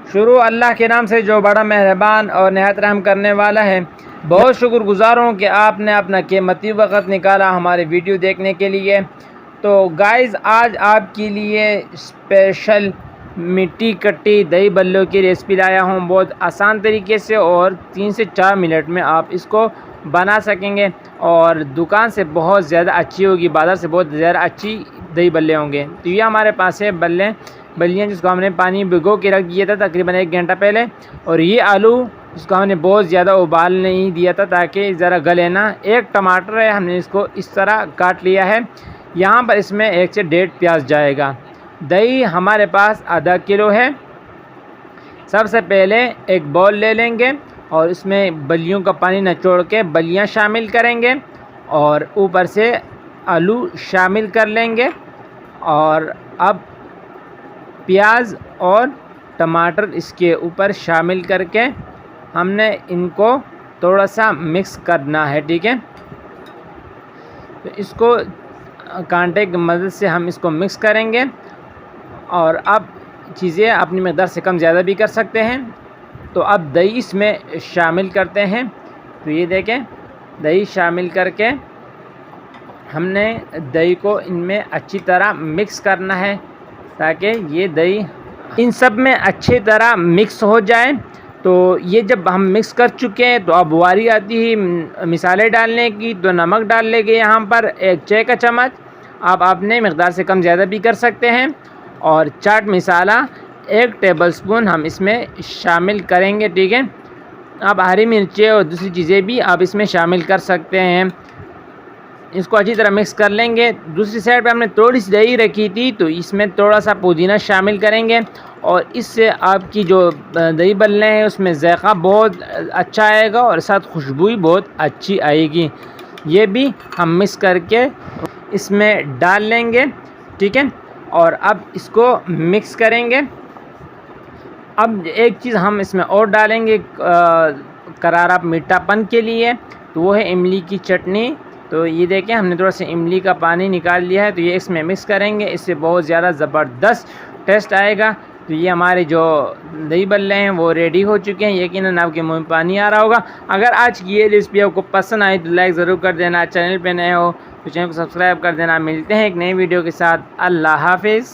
शुरू अल्लाह के नाम से जो बड़ा मेहरबान और नहायत रहम करने वाला है। बहुत शुक्रगुज़ार हूँ कि आपने अपना कीमती वक़्त निकाला हमारे वीडियो देखने के लिए। तो गाइज़, आज आपके लिए स्पेशल मिट्टी कट्टी दही बल्लों की रेसिपी लाया हूँ। बहुत आसान तरीके से और 3 से 4 मिनट में आप इसको बना सकेंगे और दुकान से बहुत ज़्यादा अच्छी होगी, बाज़ार से बहुत ज़्यादा अच्छी दही बल्ले होंगे। तो ये हमारे पास है बल्लियाँ जिसको हमने पानी भिगो के रख दिया था तकरीबन 1 घंटा पहले। और ये आलू जिसको हमने बहुत ज़्यादा उबाल नहीं दिया था ताकि ज़रा गले ना। एक टमाटर है, हमने इसको इस तरह काट लिया है। यहाँ पर इसमें 1 से 1.5 प्याज जाएगा। दही हमारे पास आधा किलो है। सबसे पहले एक बाउल ले लेंगे और इसमें बल्लियों का पानी निचोड़ के बल्लियाँ शामिल करेंगे और ऊपर से आलू शामिल कर लेंगे। और अब प्याज और टमाटर इसके ऊपर शामिल करके हमने इनको थोड़ा सा मिक्स करना है, ठीक है। तो इसको कांटे की मदद से हम इसको मिक्स करेंगे और अब चीज़ें अपनी मकदार से कम ज़्यादा भी कर सकते हैं। तो अब दही इसमें शामिल करते हैं। तो ये देखें, दही शामिल करके हमने दही को इनमें अच्छी तरह मिक्स करना है ताकि ये दही इन सब में अच्छी तरह मिक्स हो जाए। तो ये जब हम मिक्स कर चुके हैं तो अब वारी आती ही मिसाले डालने की। तो नमक डाल लेंगे यहाँ पर 1 चाय का चम्मच, आप अपने मकदार से कम ज़्यादा भी कर सकते हैं। और चाट मसाला 1 टेबलस्पून हम इसमें शामिल करेंगे, ठीक है। अब हरी मिर्चें और दूसरी चीज़ें भी आप इसमें शामिल कर सकते हैं। इसको अच्छी तरह मिक्स कर लेंगे। दूसरी साइड पे हमने थोड़ी सी दही रखी थी तो इसमें थोड़ा सा पुदीना शामिल करेंगे और इससे आपकी जो दही बल्ले हैं उसमें जायका बहुत अच्छा आएगा और साथ खुशबू भी बहुत अच्छी आएगी। ये भी हम मिक्स करके इसमें डाल लेंगे, ठीक है। और अब इसको मिक्स करेंगे। अब एक चीज़ हम इसमें और डालेंगे करारा मीठापन के लिए, तो वो है इमली की चटनी। तो ये देखें, हमने थोड़ा सा इमली का पानी निकाल लिया है। तो ये इसमें मिक्स करेंगे, इससे बहुत ज़्यादा ज़बरदस्त टेस्ट आएगा। तो ये हमारे जो दही बल्ले हैं वो रेडी हो चुके हैं। यकीनन आपके मुँह में पानी आ रहा होगा। अगर आज की ये रेसिपी आपको पसंद आई तो लाइक ज़रूर कर देना। चैनल पे नए हो तो चैनल को सब्सक्राइब कर देना। मिलते हैं एक नई वीडियो के साथ। अल्लाह हाफिज़।